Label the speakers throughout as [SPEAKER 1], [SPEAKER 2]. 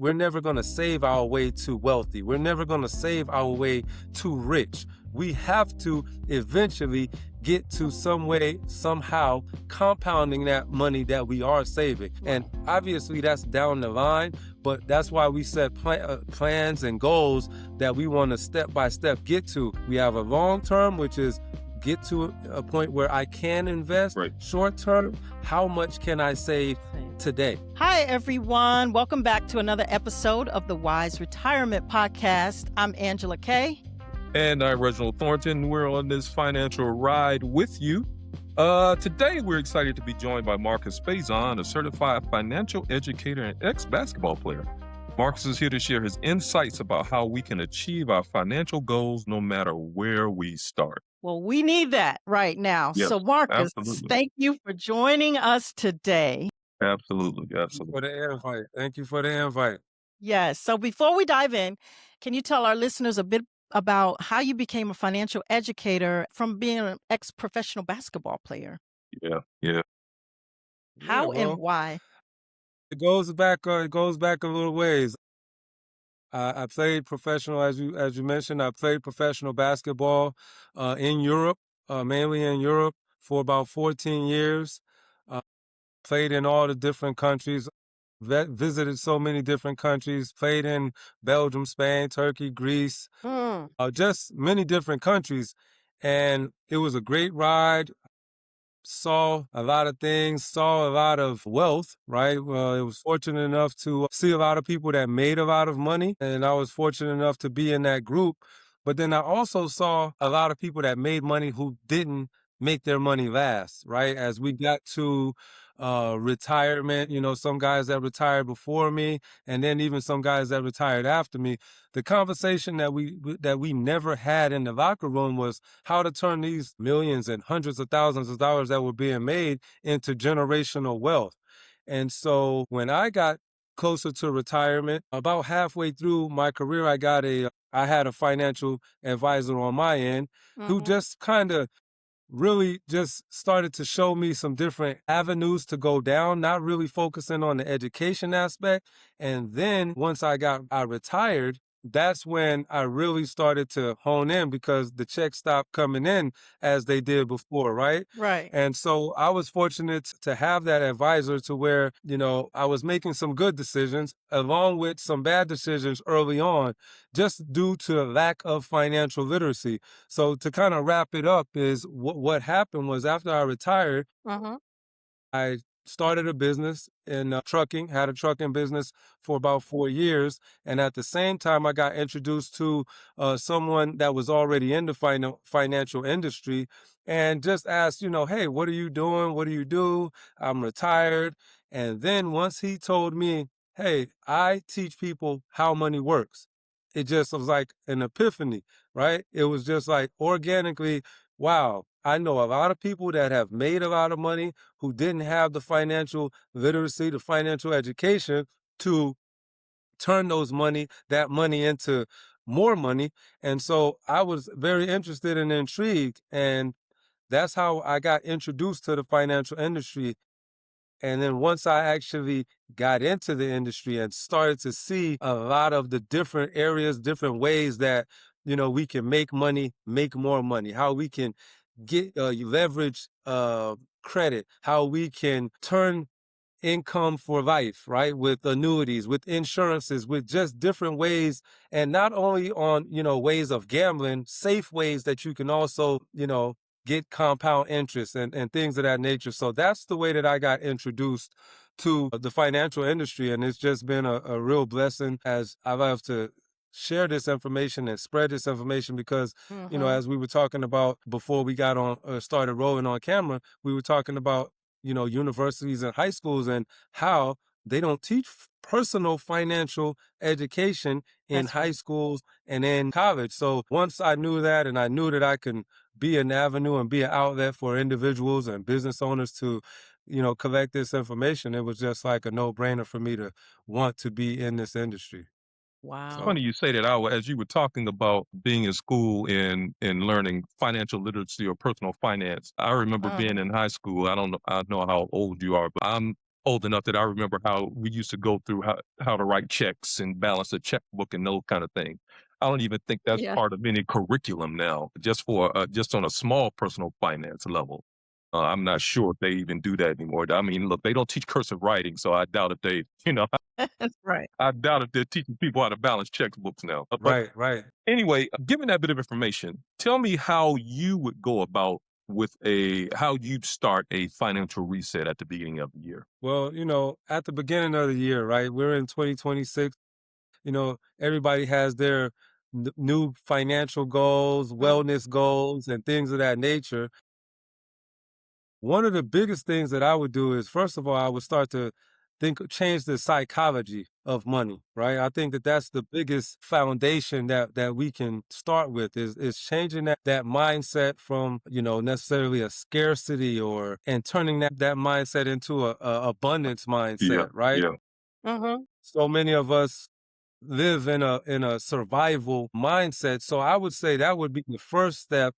[SPEAKER 1] we're never going to save our way to wealthy. We're never going to save our way to rich. We have to eventually get to some way, somehow, compounding that money that we are saving. And obviously that's down the line, but that's why we set plans and goals that we want to step by step get to. We have a long term, which is get to a point where I can invest.
[SPEAKER 2] Right.
[SPEAKER 1] Short term, how much can I save today?
[SPEAKER 3] Hi, everyone. Welcome back to another episode of the Wise Retirement Podcast. I'm Angela Kay.
[SPEAKER 2] And I'm Reginald Thornton. We're on this financial ride with you. Today, we're excited to be joined by Marcus Faison, a certified financial educator and ex-basketball player. Marcus is here to share his insights about how we can achieve our financial goals no matter where we start.
[SPEAKER 3] Well, we need that right now.
[SPEAKER 2] Yes,
[SPEAKER 3] So, Marcus,
[SPEAKER 2] absolutely.
[SPEAKER 3] thank you for joining us today.
[SPEAKER 2] Absolutely.
[SPEAKER 1] For the invite. Thank you for the invite.
[SPEAKER 3] Yes. So, before we dive in, can you tell our listeners a bit about how you became a financial educator from being an ex-professional basketball player?
[SPEAKER 2] Yeah.
[SPEAKER 3] How
[SPEAKER 1] well,
[SPEAKER 3] and why?
[SPEAKER 1] It goes back a little ways. I played professional, as you mentioned. I played professional basketball in Europe, mainly in Europe, for about 14 years. Played in all the different countries. Visited so many different countries. Played in Belgium, Spain, Turkey, Greece, just many different countries, and it was a great ride. Saw a lot of things, saw a lot of wealth, right? Well, I was fortunate enough to see a lot of people that made a lot of money, and I was fortunate enough to be in that group. But then I also saw a lot of people that made money who didn't make their money last, right? As we got to retirement, some guys that retired before me, and then even some guys that retired after me. The conversation that we never had in the locker room was how to turn these millions and hundreds of thousands of dollars that were being made into generational wealth. And so when I got closer to retirement, about halfway through my career, I had a financial advisor on my end who just kind of really just started to show me some different avenues to go down, not really focusing on the education aspect. And then once I retired, that's when I really started to hone in because the checks stopped coming in as they did before, right?
[SPEAKER 3] Right.
[SPEAKER 1] And so I was fortunate to have that advisor to where, I was making some good decisions along with some bad decisions early on, just due to lack of financial literacy. So to kind of wrap it up is what happened was after I retired, I started a business in trucking, had a trucking business for about 4 years. And at the same time, I got introduced to someone that was already in the financial industry and just asked, hey, what are you doing? What do you do? I'm retired. And then once he told me, hey, I teach people how money works, it just was like an epiphany, right? It was just like organically, wow, I know a lot of people that have made a lot of money who didn't have the financial literacy, the financial education to turn that money into more money. And so I was very interested and intrigued. And that's how I got introduced to the financial industry. And then once I actually got into the industry and started to see a lot of the different areas, different ways that, we can make money, make more money, how we can get leverage credit, how we can turn income for life, right? With annuities, with insurances, with just different ways. And not only on, ways of gambling, safe ways that you can also, get compound interest and things of that nature. So that's the way that I got introduced to the financial industry. And it's just been a real blessing as I love to share this information and spread this information because, as we were talking about before we got on, started rolling on camera, we were talking about, universities and high schools and how they don't teach personal financial education in
[SPEAKER 3] That's
[SPEAKER 1] high
[SPEAKER 3] right.
[SPEAKER 1] schools and in college. So once I knew that and I knew that I can be an avenue and be an outlet for individuals and business owners to, collect this information, it was just like a no-brainer for me to want to be in this industry.
[SPEAKER 2] It's
[SPEAKER 3] Wow.
[SPEAKER 2] funny you say that, as you were talking about being in school and learning financial literacy or personal finance. I remember being in high school. I don't know how old you are, but I'm old enough that I remember how we used to go through how to write checks and balance a checkbook and those kind of things. I don't even think that's
[SPEAKER 3] Yeah.
[SPEAKER 2] part of any curriculum now, just for just on a small personal finance level. I'm not sure if they even do that anymore. I mean, look, they don't teach cursive writing, so I doubt if they,
[SPEAKER 3] That's right.
[SPEAKER 2] I doubt if they're teaching people how to balance checkbooks now. But
[SPEAKER 1] Right, right.
[SPEAKER 2] anyway, given that bit of information, tell me how you would go about with how you'd start a financial reset at the beginning of the year.
[SPEAKER 1] Well, at the beginning of the year, right? We're in 2026. Everybody has their new financial goals,
[SPEAKER 3] Mm,
[SPEAKER 1] wellness goals, and things of that nature. One of the biggest things that I would do is, first of all, I would start to change the psychology of money, right? I think that that's the biggest foundation that we can start with is changing that mindset from, necessarily a scarcity or and turning that mindset into a abundance
[SPEAKER 2] Yeah,
[SPEAKER 1] mindset, right?
[SPEAKER 2] yeah,
[SPEAKER 3] mhm.
[SPEAKER 1] So many of us live in a survival mindset. So I would say that would be the first step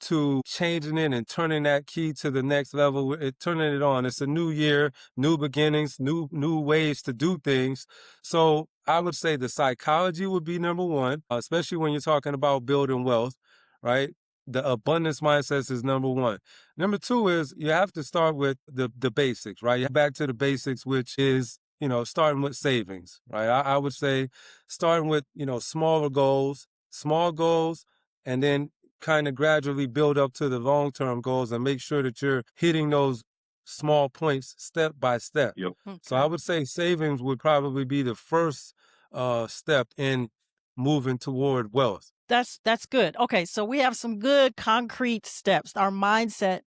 [SPEAKER 1] to changing it and turning that key to the next level, turning it on. It's a new year, new beginnings, new ways to do things. So I would say the psychology would be number one, especially when you're talking about building wealth, right? The abundance mindset is number one. Number two is you have to start with the basics, right? Back to the basics, which is starting with savings, right? I would say starting with small goals, and then kind of gradually build up to the long-term goals and make sure that you're hitting those small points step by step.
[SPEAKER 2] yep.
[SPEAKER 1] So I
[SPEAKER 3] Okay.
[SPEAKER 1] would say savings would probably be the first step in moving toward wealth.
[SPEAKER 3] That's good. Okay, so we have some good concrete steps. Our mindset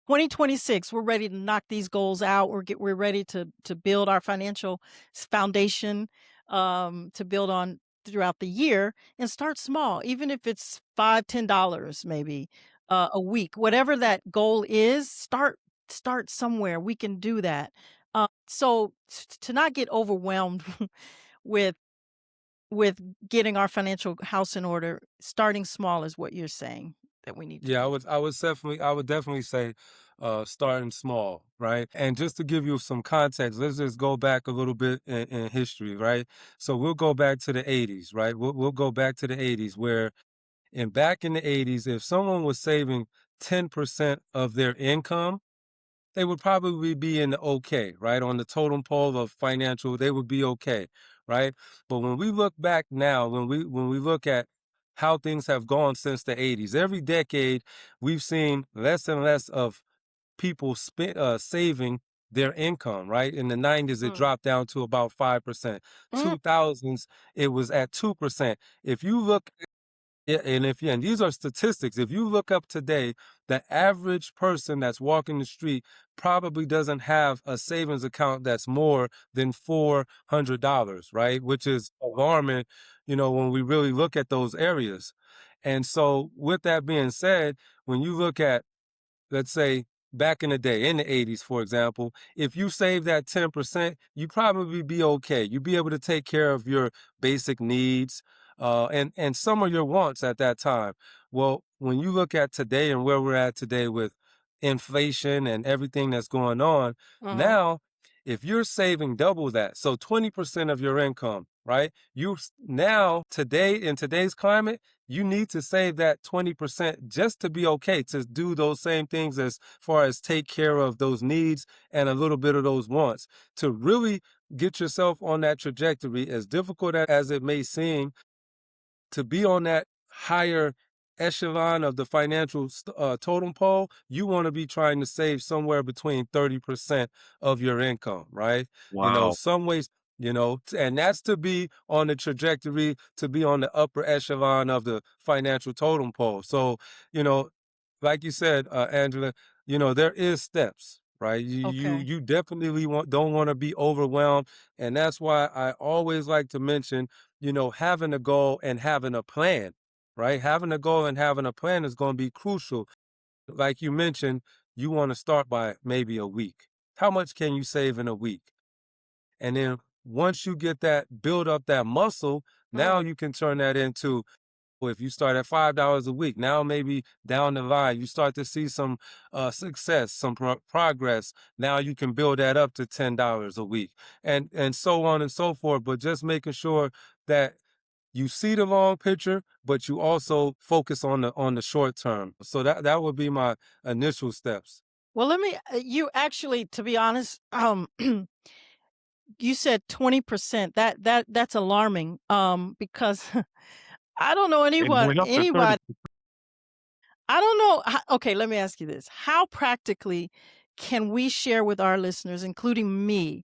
[SPEAKER 3] 2026, we're ready to knock these goals out. We're ready to build our financial foundation, to build on throughout the year and start small, even if it's $5, $10 maybe a week. Whatever that goal is, start somewhere. We can do that. So to not get overwhelmed with with getting our financial house in order, starting small is what you're saying that we need to
[SPEAKER 1] Yeah,
[SPEAKER 3] do.
[SPEAKER 1] I would definitely say starting small, right? And just to give you some context, let's just go back a little bit in history, right? So we'll go back to the 80s, right? We'll go back to the 80s where back in the 80s, if someone was saving 10% of their income, they would probably be in the okay, right? On the totem pole of financial, they would be okay, right? But when we look back now, when we look at how things have gone since the 80s, every decade we've seen less and less of people saving their income, right? In the 90s, it
[SPEAKER 3] Mm,
[SPEAKER 1] dropped down to about 5%.
[SPEAKER 3] mm,
[SPEAKER 1] 2000s, it was at 2%. If you look yeah, and these are statistics. If you look up today, the average person that's walking the street probably doesn't have a savings account that's more than $400, right? Which is alarming, when we really look at those areas. And so, with that being said, when you look at, let's say, back in the day, in the 80s, for example, if you save that 10%, you probably be okay. You'd be able to take care of your basic needs and some of your wants at that time. Well, when you look at today and where we're at today with inflation and everything that's going on,
[SPEAKER 3] mhm,
[SPEAKER 1] now, if you're saving double that, so 20% of your income, right? Now, today, in today's climate, you need to save that 20% just to be okay, to do those same things as far as take care of those needs and a little bit of those wants. To really get yourself on that trajectory, as difficult as it may seem, to be on that higher echelon of the financial totem pole, you want to be trying to save somewhere between 30% of your income, right?
[SPEAKER 2] Wow.
[SPEAKER 1] Some ways, and that's to be on the trajectory to be on the upper echelon of the financial totem pole. So, you know, like you said, Angela, there is steps, right?
[SPEAKER 3] okay,
[SPEAKER 1] You definitely don't want to be overwhelmed, and that's why I always like to mention, having a goal and having a plan, right? Having a goal and having a plan is going to be crucial. Like you mentioned, you want to start by maybe a week. How much can you save in a week? And then once you get that, build up that muscle, now
[SPEAKER 3] mm,
[SPEAKER 1] you can turn that into If you start at $5 a week, now maybe down the line, you start to see some success, some progress. Now you can build that up to $10 a week, and so on and so forth. But just making sure that you see the long picture, but you also focus on the short term. So that would be my initial steps.
[SPEAKER 3] Well, let me you actually, to be honest, you said 20%. That's alarming, because I don't know
[SPEAKER 2] It
[SPEAKER 3] anyone
[SPEAKER 2] went up to 30.
[SPEAKER 3] anybody I don't know okay, let me ask you this. How practically can we share with our listeners, including me,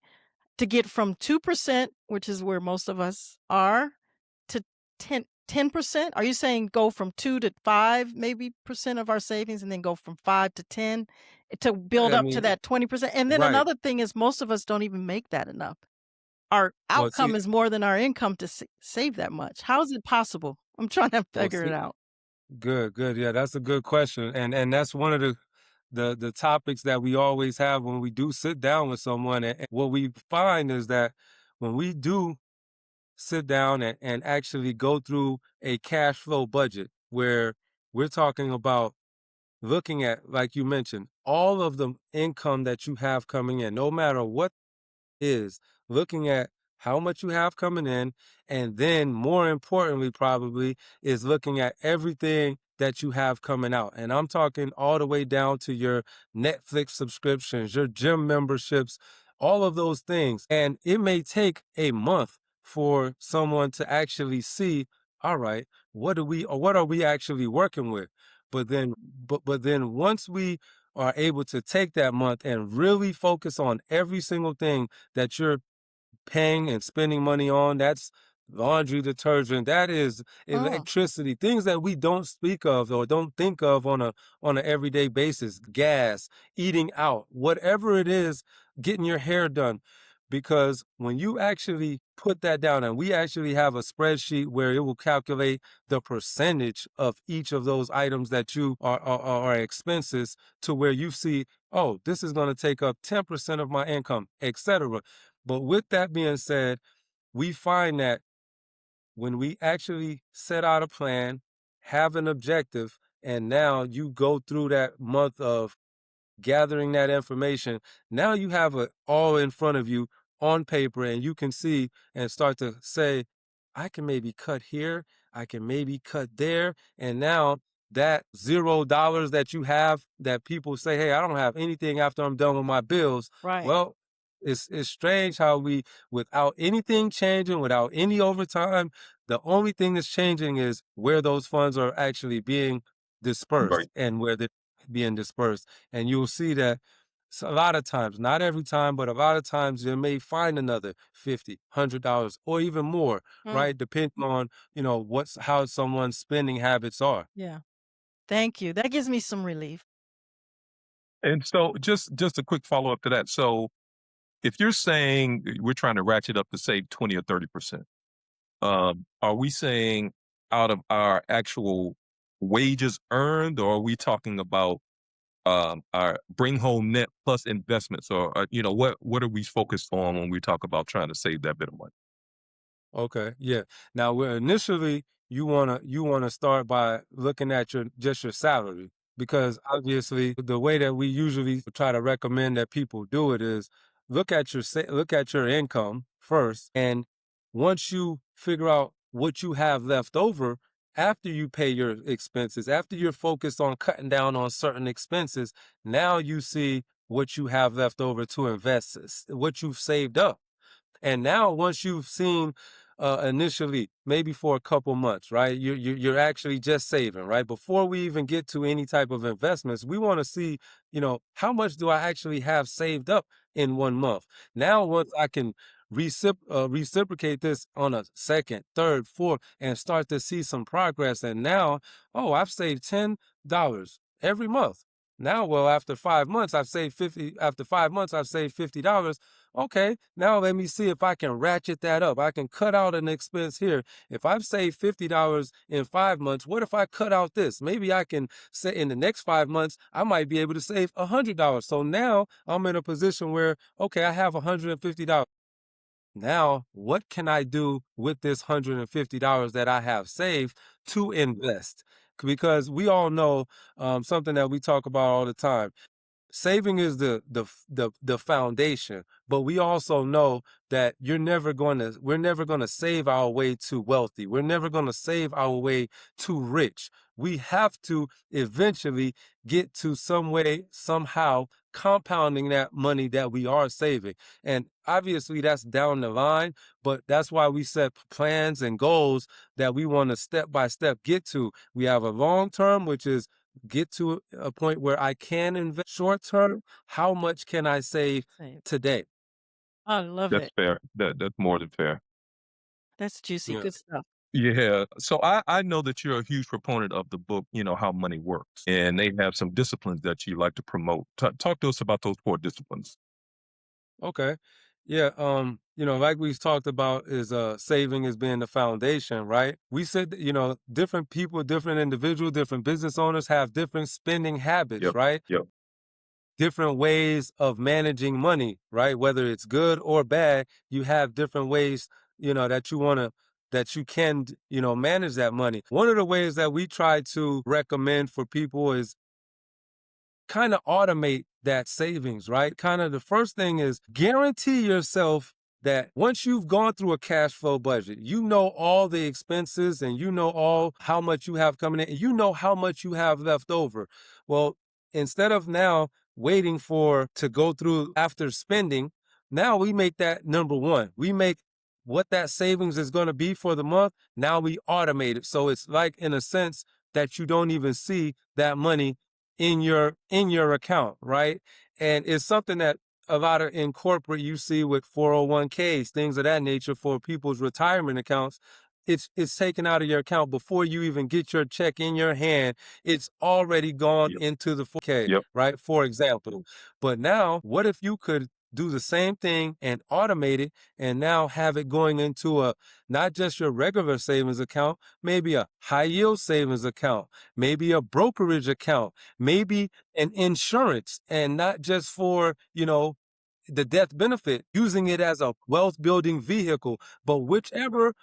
[SPEAKER 3] to get from 2%, which is where most of us are, to 10%? Are you saying go from 2 to 5 maybe percent of our savings and then go from 5 to 10 to build
[SPEAKER 1] I
[SPEAKER 3] up to
[SPEAKER 1] mean,
[SPEAKER 3] that 20%? And then
[SPEAKER 1] right.
[SPEAKER 3] another thing is most of us don't even make that enough. Our
[SPEAKER 1] Well,
[SPEAKER 3] outcome
[SPEAKER 1] see,
[SPEAKER 3] is more than our income to save that much. How is it possible? I'm trying to
[SPEAKER 1] well,
[SPEAKER 3] figure it
[SPEAKER 1] see,
[SPEAKER 3] out.
[SPEAKER 1] good, good. Yeah, that's a good question, and that's one of the topics that we always have when we do sit down with someone. And what we find is that when we do sit down and actually go through a cash flow budget, where we're talking about looking at, like you mentioned, all of the income that you have coming in, no matter what is, looking at how much you have coming in, and then more importantly, probably, is looking at everything that you have coming out. And I'm talking all the way down to your Netflix subscriptions, your gym memberships, all of those things. And it may take a month for someone to actually see, all right, what are we actually working with? But then once we are able to take that month and really focus on every single thing that you're paying and spending money on. That's laundry detergent. That is
[SPEAKER 3] Mm,
[SPEAKER 1] electricity. Things that we don't speak of or don't think of on an everyday basis. Gas, eating out, whatever it is, getting your hair done. Because when you actually put that down, and we actually have a spreadsheet where it will calculate the percentage of each of those items that you are expenses, to where you see, oh, this is going to take up 10% of my income, etc. But with that being said, we find that when we actually set out a plan, have an objective, and now you go through that month of gathering that information, now you have it all in front of you on paper, and you can see and start to say, I can maybe cut here, I can maybe cut there. And now that $0 that you have, that people say, hey, I don't have anything after I'm done with my bills.
[SPEAKER 3] right.
[SPEAKER 1] Well, it's strange how we, without anything changing, without any overtime, the only thing that's changing is where those funds are actually being dispersed
[SPEAKER 2] Right.
[SPEAKER 1] and where they're being dispersed. And you'll see that a lot of times, not every time, but a lot of times you may find another 50, $100, or even more,
[SPEAKER 3] Mm,
[SPEAKER 1] right? Depending on, how someone's spending habits are.
[SPEAKER 3] yeah. Thank you. That gives me some relief.
[SPEAKER 2] And so just a quick follow-up to that. So if you're saying we're trying to ratchet up to say 20 or 30%, are we saying out of our actual wages earned, or are we talking about our bring home net plus investments, or what are we focused on when we talk about trying to save that bit of money?
[SPEAKER 1] Okay, yeah. Now, where initially you wanna start by looking at your salary, because obviously the way that we usually try to recommend that people do it is look at your income first, and once you figure out what you have left over after you pay your expenses, after you're focused on cutting down on certain expenses, now you see what you have left over to invest, what you've saved up. And now, once you've seen initially, maybe for a couple months, right? You're actually just saving, right? Before we even get to any type of investments, we want to see, how much do I actually have saved up in one month? Now, once I can reciprocate this on a second, third, fourth, and start to see some progress, and now, oh, I've saved $10 every month. Now, well, after 5 months, I've saved 50. After 5 months, I've saved $50. Okay, now let me see if I can ratchet that up. I can cut out an expense here. If I've saved $50 in 5 months, what if I cut out this? Maybe I can say in the next 5 months, I might be able to save $100. So now I'm in a position where, okay, I have $150. now what can I do with this $150 that I have saved to invest? Because we all know something that we talk about all the time. Saving is the foundation, but we also know that we're never going to save our way to wealthy. We're never going to save our way to rich. We have to eventually get to some way, somehow compounding that money that we are saving. And obviously that's down the line, but that's why we set plans and goals that we want to step by step get to. We have a long term, which is get to a point where I can invest short term. How much can I save
[SPEAKER 3] Same.
[SPEAKER 1] today?
[SPEAKER 3] I love
[SPEAKER 2] That's
[SPEAKER 3] it.
[SPEAKER 2] fair. That's more than fair.
[SPEAKER 3] That's juicy.
[SPEAKER 1] Yeah.
[SPEAKER 3] Good stuff.
[SPEAKER 2] Yeah. So I know that you're a huge proponent of the book, How Money Works, and they have some disciplines that you like to promote. Talk to us about those 4 disciplines.
[SPEAKER 1] Okay. Yeah. Like we talked about is saving as being the foundation, right? We said that, different people, different individuals, different business owners have different spending habits,
[SPEAKER 2] Yep.
[SPEAKER 1] right?
[SPEAKER 2] Yep.
[SPEAKER 1] Different ways of managing money, right? Whether it's good or bad, you have different ways, that you can, manage that money. One of the ways that we try to recommend for people is kind of automate that savings, right? Kind of the first thing is guarantee yourself that once you've gone through a cash flow budget, you know all the expenses and you know all how much you have coming in, and you know how much you have left over. Well, instead of now waiting for to go through after spending, now we make that number one. We make what that savings is going to be for the month. Now we automate it. So it's like in a sense that you don't even see that money in your account, right? And it's something that a lot of in corporate you see with 401ks, things of that nature for people's retirement accounts. It's taken out of your account before you even get your check in your hand. It's already gone
[SPEAKER 2] Yep.
[SPEAKER 1] into the 4K,
[SPEAKER 2] Yep.
[SPEAKER 1] right? For example. But now, what if you could do the same thing and automate it and now have it going into a not just your regular savings account, maybe a high yield savings account, maybe a brokerage account, maybe an insurance, and not just for, the death benefit, using it as a wealth building vehicle. But whichever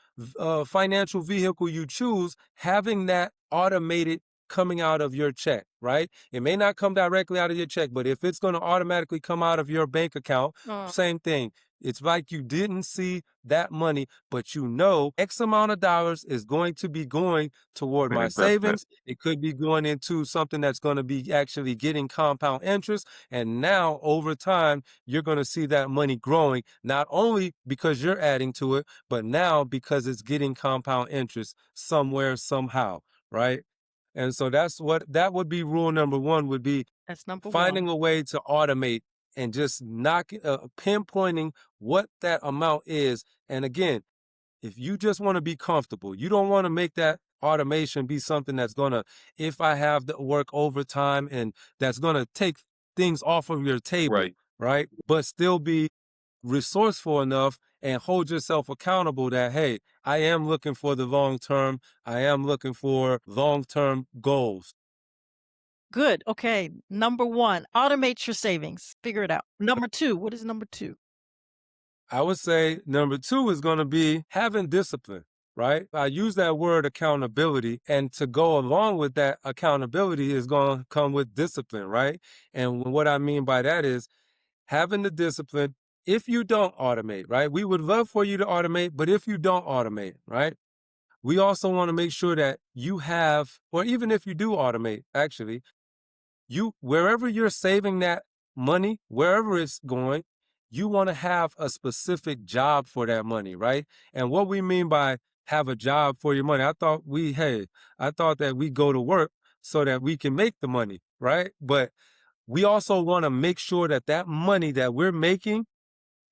[SPEAKER 1] financial vehicle you choose, having that automated coming out of your check, right? It may not come directly out of your check, but if it's going to automatically come out of your bank account,
[SPEAKER 3] Mm.
[SPEAKER 1] same thing. It's like you didn't see that money, but you know X amount of dollars is going to be going toward
[SPEAKER 2] An
[SPEAKER 1] my
[SPEAKER 2] investment.
[SPEAKER 1] savings. It could be going into something that's going to be actually getting compound interest. And now over time, you're going to see that money growing, not only because you're adding to it, but now because it's getting compound interest somewhere, somehow, right? And so that would be rule number one would be
[SPEAKER 3] That's number one.
[SPEAKER 1] finding a way to automate and just pinpointing what that amount is. And again, if you just want to be comfortable, you don't want to make that automation be something that's going to, if I have to work overtime and that's going to take things off of your table,
[SPEAKER 2] Right.
[SPEAKER 1] right? But still be resourceful enough and hold yourself accountable that, hey, I am looking for the long term. I am looking for long term goals.
[SPEAKER 3] Good. Okay. Number one, automate your savings. Figure it out. Number two, what is number two?
[SPEAKER 1] I would say number two is going to be having discipline, right? I use that word accountability, and to go along with that accountability is going to come with discipline, right? And what I mean by that is having the discipline. If you don't automate, right? We would love for you to automate, but if you don't automate, right? We also want to make sure that you have, or even if you do automate, actually, you wherever you're saving that money, wherever it's going, you want to have a specific job for that money, right? And what we mean by have a job for your money, I thought that we go to work so that we can make the money, right? But we also want to make sure that that money that we're making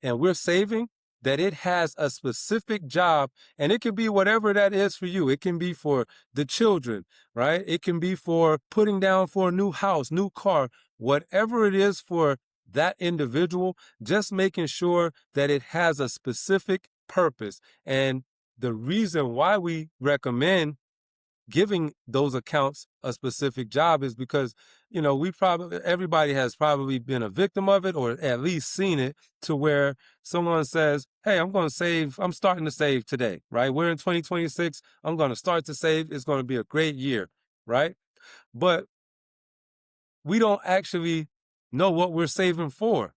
[SPEAKER 1] and we're saving, that it has a specific job, and it can be whatever that is for you. It can be for the children, right? It can be for putting down for a new house, new car, whatever it is for that individual, just making sure that it has a specific purpose. And the reason why we recommend giving those accounts a specific job is because, everybody has probably been a victim of it or at least seen it to where someone says, hey, I'm going to save. I'm starting to save today, right? We're in 2026. I'm going to start to save. It's going to be a great year, right? But we don't actually know what we're saving for,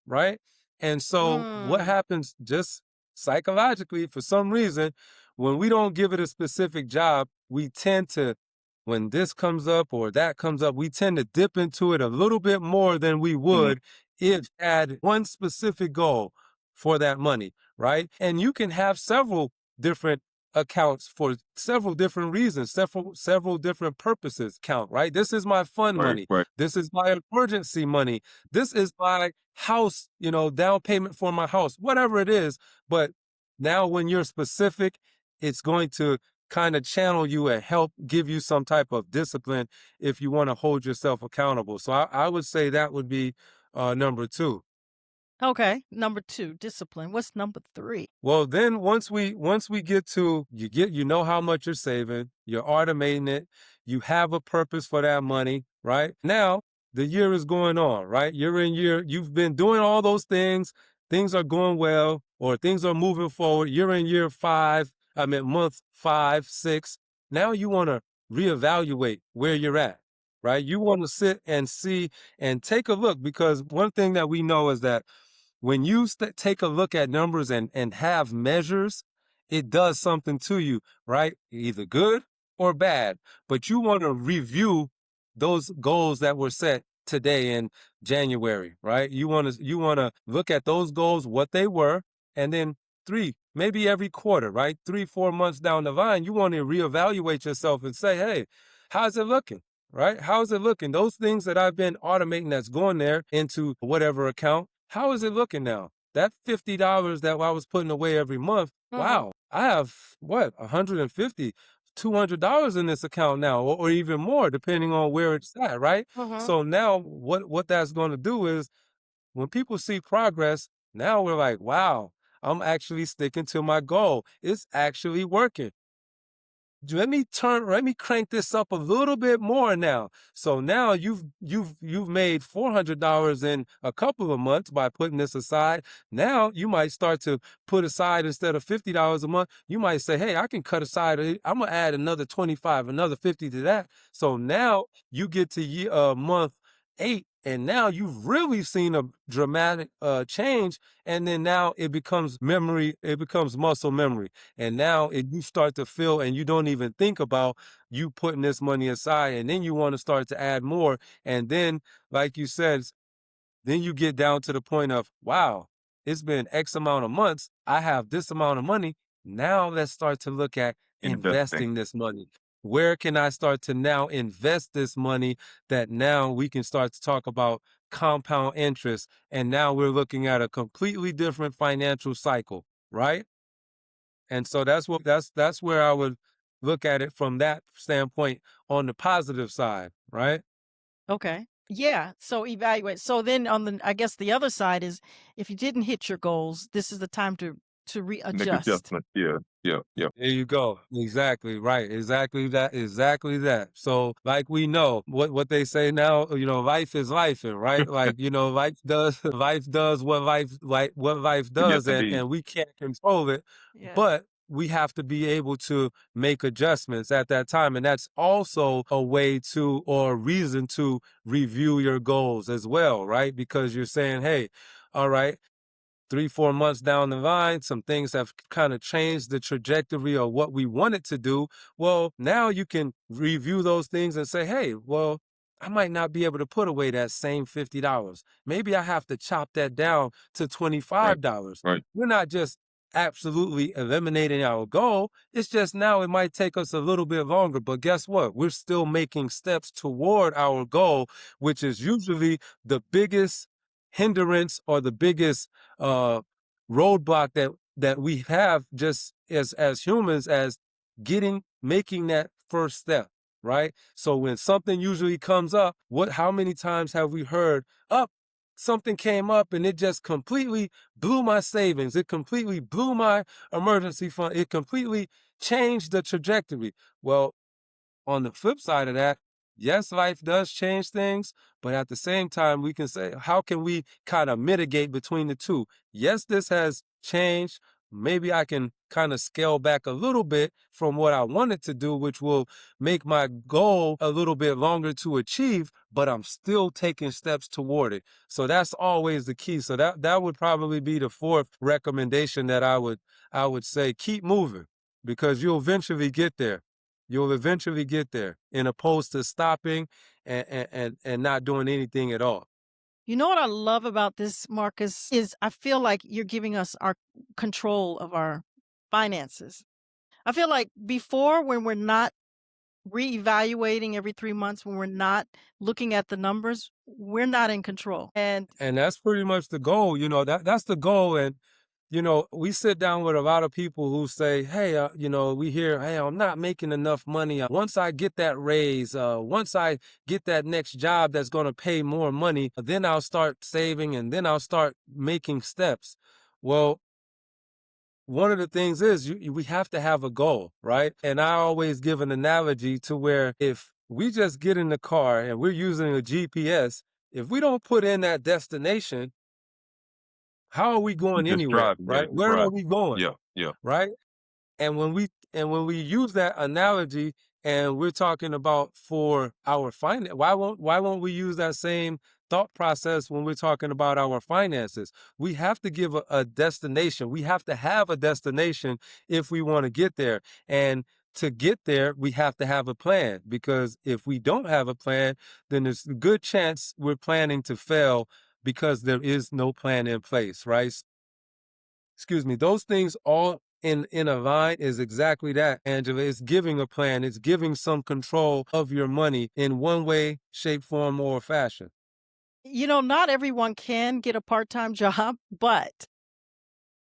[SPEAKER 1] right? And so what
[SPEAKER 3] Mm.
[SPEAKER 1] happens just psychologically, for some reason, when we don't give it a specific job, we tend to, when this comes up or that comes up, we tend to dip into it a little bit more than we
[SPEAKER 2] Mhm.
[SPEAKER 1] would if had one specific goal for that money, right? And you can have several different accounts for several different reasons, several different purposes count, right? This is my fun
[SPEAKER 2] Right,
[SPEAKER 1] money.
[SPEAKER 2] right.
[SPEAKER 1] This is my emergency money. This is my house, down payment for my house, whatever it is. But now when you're specific, it's going to kind of channel you and help give you some type of discipline if you want to hold yourself accountable. So I would say that would be number two.
[SPEAKER 3] Okay. Number 2, discipline. What's number 3?
[SPEAKER 1] Well, then once we get to you know how much you're saving, you're automating it, you have a purpose for that money, right? Now the year is going on, right? You've been doing all those things are going well, or things are moving forward. You're in year five, I mean month five, six. Now you want to reevaluate where you're at, right? You want to sit and see and take a look, because one thing that we know is that when you take a look at numbers and have measures, it does something to you, right? Either good or bad. But you want to review those goals that were set today in January, right? You want to look at those goals, what they were, and then maybe every quarter, right? 3, 4 months down the line, you want to reevaluate yourself and say, hey, how's it looking? Right? How's it looking? Those things that I've been automating that's going there into whatever account, how is it looking now? That $50 that I was putting away every month,
[SPEAKER 3] Mhm.
[SPEAKER 1] wow, I have what, 150, $200 in this account now, or even more, depending on where it's at, right?
[SPEAKER 3] Mhm.
[SPEAKER 1] So now what that's going to do is when people see progress, now we're like, wow, I'm actually sticking to my goal. It's actually working. Let me crank this up a little bit more now. So now you've made $400 in a couple of months by putting this aside. Now you might start to put aside, instead of $50 a month, you might say, hey, I can cut aside, I'm gonna add another 25, another 50 to that. So now you get to month 8, and now you've really seen a dramatic change. And then now it becomes memory, it becomes muscle memory. And now you start to feel, and you don't even think about you putting this money aside, and then you want to start to add more. And then, like you said, then you get down to the point of, wow, it's been X amount of months. I have this amount of money. Now let's start to look at
[SPEAKER 2] Investing.
[SPEAKER 1] investing this money. Where can I start to now invest this money, that now we can start to talk about compound interest? And now we're looking at a completely different financial cycle, right? And so that's where I would look at it from that standpoint, on the positive side, right?
[SPEAKER 3] Okay. Yeah. So evaluate. So then on the I guess the other side is if you didn't hit your goals, this is the time to
[SPEAKER 2] Make
[SPEAKER 3] readjust.
[SPEAKER 2] adjustments. Yeah, yeah, yeah.
[SPEAKER 1] There you go. Exactly right. Exactly that. Exactly that. So, like we know what they say now, life is life, right? Like, life does life does what life
[SPEAKER 2] Yes,
[SPEAKER 1] does, and
[SPEAKER 2] indeed.
[SPEAKER 1] we can't control it,
[SPEAKER 3] Yes.
[SPEAKER 1] but we have to be able to make adjustments at that time. And that's also a way to, or a reason to, review your goals as well, right? Because you're saying, hey, all right, 3, 4 months down the line, some things have kind of changed the trajectory of what we wanted to do. Well, now you can review those things and say, hey, well, I might not be able to put away that same $50. Maybe I have to chop that down to
[SPEAKER 2] Right,
[SPEAKER 1] $25.
[SPEAKER 2] right.
[SPEAKER 1] We're not just absolutely eliminating our goal. It's just now it might take us a little bit longer, but guess what? We're still making steps toward our goal, which is usually the biggest hindrance, or the biggest uh, roadblock that we have, just as humans, as making that first step, right? So when something usually comes up, how many times have we heard, up, something came up and it just completely blew my savings, it completely blew my emergency fund, it completely changed the trajectory. Well, on the flip side of that, yes, life does change things, but at the same time, we can say, how can we kind of mitigate between the two? Yes, this has changed. Maybe I can kind of scale back a little bit from what I wanted to do, which will make my goal a little bit longer to achieve, but I'm still taking steps toward it. So that's always the key. So that would probably be the fourth recommendation that I would say, keep moving because you'll eventually get there. You'll eventually get there, in opposed to stopping and not doing anything at all.
[SPEAKER 3] You know what I love about this, Marcus, is I feel like you're giving us our control of our finances. I feel like before, when we're not reevaluating every 3 months, when we're not looking at the numbers, we're not in control. And
[SPEAKER 1] And that's pretty much the goal, that's the goal. And, we sit down with a lot of people who say, hey, we hear, hey, I'm not making enough money. Once I get that raise, once I get that next job that's going to pay more money, then I'll start saving and then I'll start making steps. Well, one of the things is we have to have a goal, right? And I always give an analogy to where if we just get in the car and we're using a GPS, if we don't put in that destination, how are we
[SPEAKER 2] You
[SPEAKER 1] going
[SPEAKER 2] just
[SPEAKER 1] anywhere,
[SPEAKER 2] driving, yeah,
[SPEAKER 1] right?
[SPEAKER 2] just
[SPEAKER 1] Where are
[SPEAKER 2] driving.
[SPEAKER 1] we going,
[SPEAKER 2] Yeah, yeah.
[SPEAKER 1] right? And when we use that analogy and we're talking about for our finance, why won't we use that same thought process when we're talking about our finances? We have to give a destination. We have to have a destination if we want to get there. And to get there, we have to have a plan, because if we don't have a plan, then there's a good chance we're planning to fail because there is no plan in place, right? Excuse me, those things all in a line is exactly that, Angela. It's giving a plan, it's giving some control of your money in one way, shape, form, or fashion.
[SPEAKER 3] not everyone can get a part-time job, but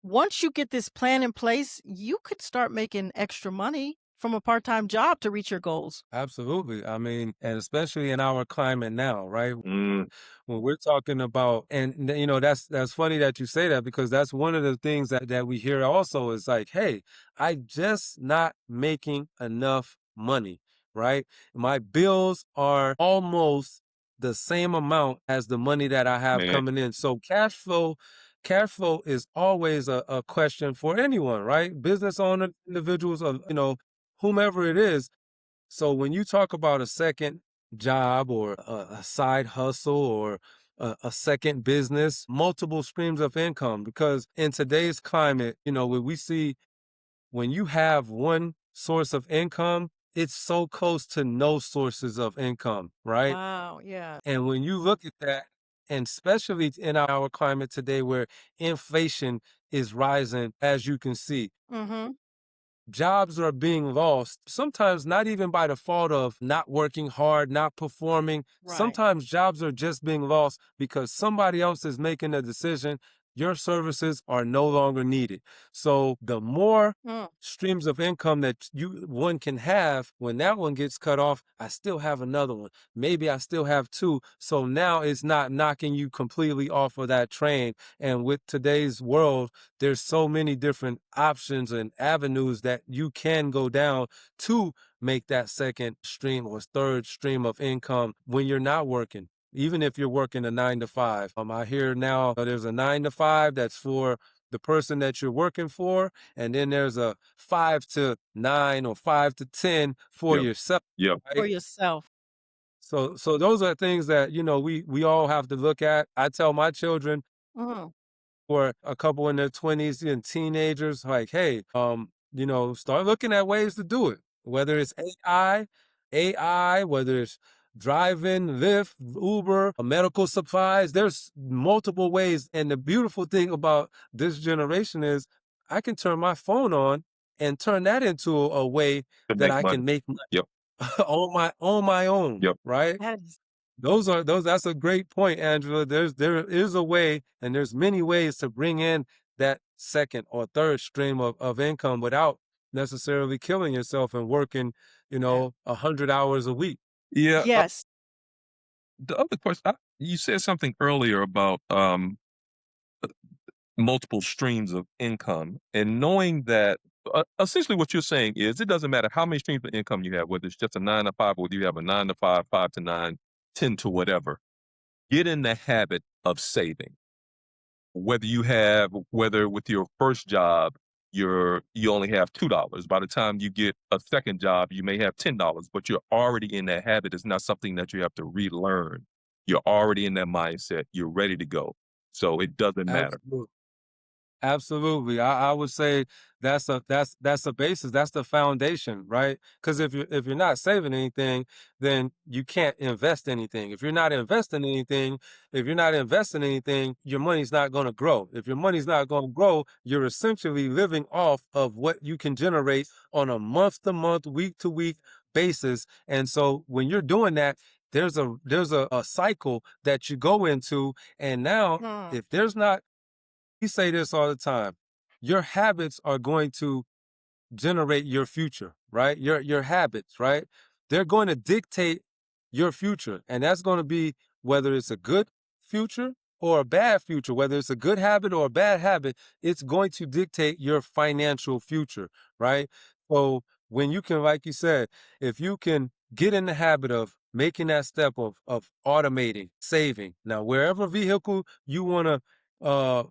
[SPEAKER 3] once you get this plan in place, you could start making extra money from a part-time job to reach your goals.
[SPEAKER 1] Absolutely. I mean, and especially in our climate now, right?
[SPEAKER 2] Mm,
[SPEAKER 1] When we're talking about, and that's funny that you say that, because that's one of the things that we hear also is like, hey, I just not making enough money, right? My bills are almost the same amount as the money that I have
[SPEAKER 2] man.
[SPEAKER 1] coming in. So cash flow is always a question for anyone, right? Business owner, individuals, or whomever it is. So when you talk about a second job or a side hustle or a second business, multiple streams of income, because in today's climate, when we see, when you have one source of income, it's so close to no sources of income, right?
[SPEAKER 3] Wow, yeah.
[SPEAKER 1] And when you look at that, and especially in our climate today where inflation is rising, as you can see,
[SPEAKER 3] Mhm.
[SPEAKER 1] jobs are being lost, sometimes not even by the fault of not working hard, not performing.
[SPEAKER 3] Right.
[SPEAKER 1] Sometimes jobs are just being lost because somebody else is making a decision. Your services are no longer needed. So the more
[SPEAKER 3] Mm.
[SPEAKER 1] streams of income that one can have, when that one gets cut off, I still have another one. Maybe I still have two. So now it's not knocking you completely off of that train. And with today's world, there's so many different options and avenues that you can go down to make that second stream or third stream of income when you're not working. Even if you're working a 9 to 5, I hear now there's a 9 to 5 that's for the person that you're working for, and then there's a 5 to 9 or 5 to 10 for
[SPEAKER 2] Yep,
[SPEAKER 1] yourself,
[SPEAKER 2] yep.
[SPEAKER 3] For
[SPEAKER 1] right?
[SPEAKER 3] yourself.
[SPEAKER 1] So those are things that we all have to look at. I tell my children,
[SPEAKER 3] Mhm.
[SPEAKER 1] or a couple in their 20s and teenagers, like, hey, start looking at ways to do it. Whether it's AI, whether it's driving, Lyft, Uber, medical supplies, there's multiple ways. And the beautiful thing about this generation is I can turn my phone on and turn that into a way
[SPEAKER 2] To
[SPEAKER 1] that
[SPEAKER 2] make
[SPEAKER 1] I
[SPEAKER 2] money.
[SPEAKER 1] can make money
[SPEAKER 2] Yep,
[SPEAKER 1] on my own,
[SPEAKER 2] yep.
[SPEAKER 1] right?
[SPEAKER 3] That is
[SPEAKER 1] That's a great point, Angela. There is a way, and there's many ways to bring in that second or third stream of income without necessarily killing yourself and working,
[SPEAKER 3] yeah.
[SPEAKER 1] 100 hours a week.
[SPEAKER 2] Yeah,
[SPEAKER 3] Yes.
[SPEAKER 2] the other question, you said something earlier about, multiple streams of income, and knowing that Essentially what you're saying is it doesn't matter how many streams of income you have, whether it's just a 9 to 5, whether you have a 9 to 5, 5 to 9, 10 to whatever. Get in the habit of saving. Whether with your first job, you only have $2. By the time you get a second job, you may have $10, but you're already in that habit. It's not something that you have to relearn. You're already in that mindset. You're ready to go. So it doesn't matter.
[SPEAKER 1] Absolutely. Absolutely. I would say that's a basis. That's the foundation, right? Because if you're not saving anything, then you can't invest anything. If you're not investing anything, your money's not going to grow. If your money's not going to grow, you're essentially living off of what you can generate on a month to month, week to week basis. And so when you're doing that, there's a cycle that you go into. And now
[SPEAKER 3] Mm.
[SPEAKER 1] if there's not we say this all the time. Your habits are going to generate your future, right? Your habits, right? They're going to dictate your future. And that's going to be whether it's a good future or a bad future, whether it's a good habit or a bad habit, it's going to dictate your financial future, right? So when you can, like you said, if you can get in the habit of making that step of automating, saving. Now, wherever vehicle you want to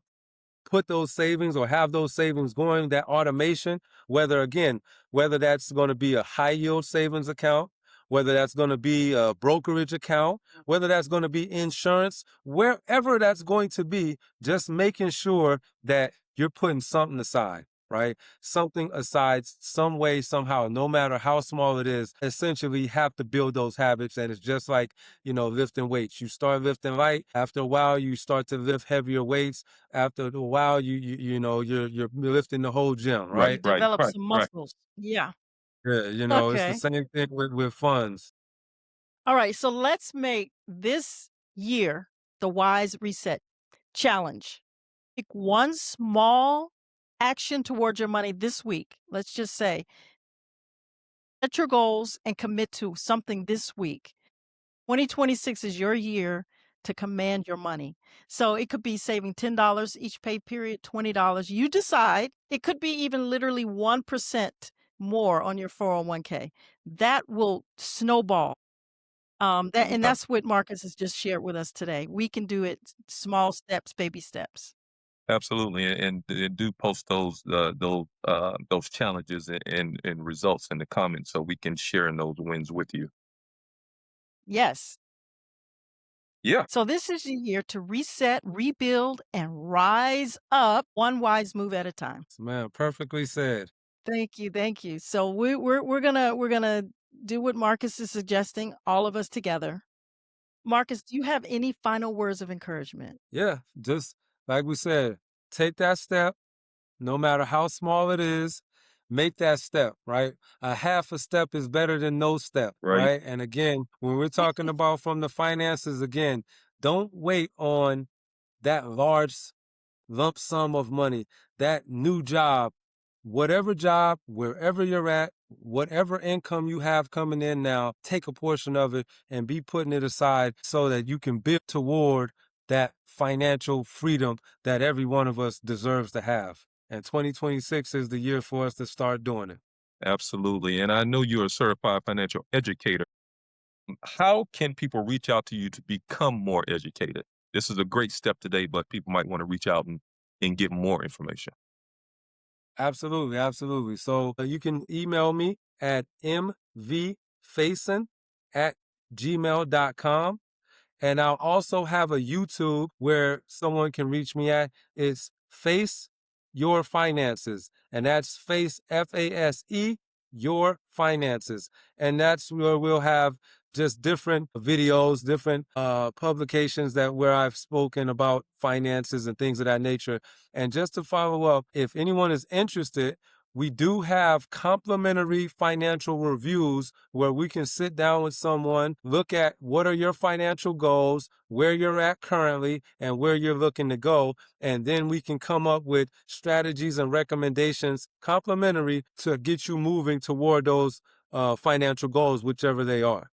[SPEAKER 1] put those savings or have those savings going, that automation, whether that's going to be a high yield savings account, whether that's going to be a brokerage account, whether that's going to be insurance, wherever that's going to be, just making sure that you're putting something aside, right? Something aside, some way, somehow, no matter how small it is, essentially have to build those habits. And it's just like, lifting weights. You start lifting light. After a while, you start to lift heavier weights. After a while, you're lifting the whole gym,
[SPEAKER 3] Yeah,
[SPEAKER 2] Right,
[SPEAKER 3] you
[SPEAKER 1] right?
[SPEAKER 2] right,
[SPEAKER 3] develop
[SPEAKER 2] right,
[SPEAKER 3] some
[SPEAKER 2] right.
[SPEAKER 3] muscles. Yeah.
[SPEAKER 1] Yeah, it's the
[SPEAKER 3] Okay.
[SPEAKER 1] same thing with funds.
[SPEAKER 3] All right. So let's make this year the Wise Reset Challenge. Pick one small action towards your money this week. Let's just say, set your goals and commit to something this week. 2026 is your year to command your money. So it could be saving $10 each pay period, $20. You decide. It could be even literally 1% more on your 401k. That will snowball. And
[SPEAKER 2] Ab-
[SPEAKER 3] that's what Marcus has just shared with us today. We can do it small steps, baby steps.
[SPEAKER 2] Absolutely, and do post those challenges and results in the comments so we can share in those wins with you.
[SPEAKER 3] Yes.
[SPEAKER 2] Yeah,
[SPEAKER 3] So this is your year to reset, rebuild, and rise up one wise move at a time.
[SPEAKER 1] Man, perfectly said.
[SPEAKER 3] Thank you, thank you. So we're gonna do what Marcus is suggesting, all of us together. Marcus, do you have any final words of encouragement?
[SPEAKER 1] Yeah, just like we said, take that step, no matter how small it is, make that step, right? A half a step is better than no step,
[SPEAKER 2] right.
[SPEAKER 1] right? And again, when we're talking about from the finances, again, don't wait on that large lump sum of money, that new job, wherever you're at, whatever income you have coming in now, take a portion of it and be putting it aside so that you can build toward that financial freedom that every one of us deserves to have. And 2026 is the year for us to start doing it.
[SPEAKER 2] Absolutely. And I know you're a certified financial educator. How can people reach out to you to become more educated? This is a great step today, but people might want to reach out and get more information.
[SPEAKER 1] Absolutely, absolutely. So you can email me at mvfaison@gmail.com. And I'll also have a YouTube where someone can reach me at. It's Face Your Finances. And that's Face FASE Your Finances. And that's where we'll have just different videos, different publications that where I've spoken about finances and things of that nature. And just to follow up, if anyone is interested, we do have complimentary financial reviews where we can sit down with someone, look at what are your financial goals, where you're at currently, and where you're looking to go. And then we can come up with strategies and recommendations complimentary to get you moving toward those financial goals, whichever they are.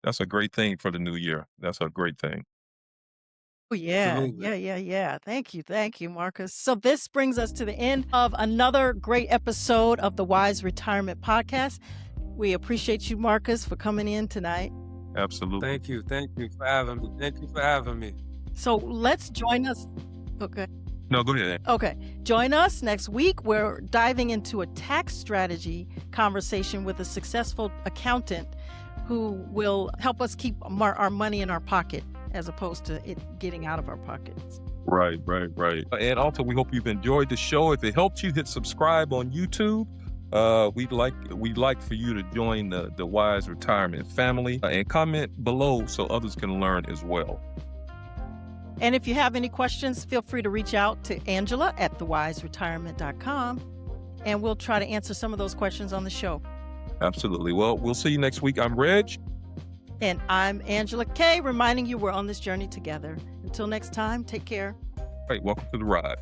[SPEAKER 2] That's a great thing for the new year. That's a great thing.
[SPEAKER 3] Oh, yeah.
[SPEAKER 1] Absolutely.
[SPEAKER 3] Yeah. Thank you, Marcus. So this brings us to the end of another great episode of the Wise Retirement Podcast. We appreciate you, Marcus, for coming in tonight.
[SPEAKER 2] Absolutely.
[SPEAKER 1] Thank you. Thank you for having me. Thank you for having me.
[SPEAKER 3] So let's join us. Okay.
[SPEAKER 2] No, go ahead.
[SPEAKER 3] Okay. Join us next week. We're diving into a tax strategy conversation with a successful accountant who will help us keep our money in our pocket as opposed to it getting out of our pockets.
[SPEAKER 2] Right. And also, we hope you've enjoyed the show. If it helped you, hit subscribe on YouTube. We'd like for you to join the Wise Retirement family and comment below so others can learn as well.
[SPEAKER 3] And if you have any questions, feel free to reach out to Angela at thewiseretirement.com, and we'll try to answer some of those questions on the show.
[SPEAKER 2] Absolutely. Well, we'll see you next week. I'm Reg.
[SPEAKER 3] And I'm Angela Kay, reminding you we're on this journey together. Until next time, take care.
[SPEAKER 2] Right, welcome to the ride.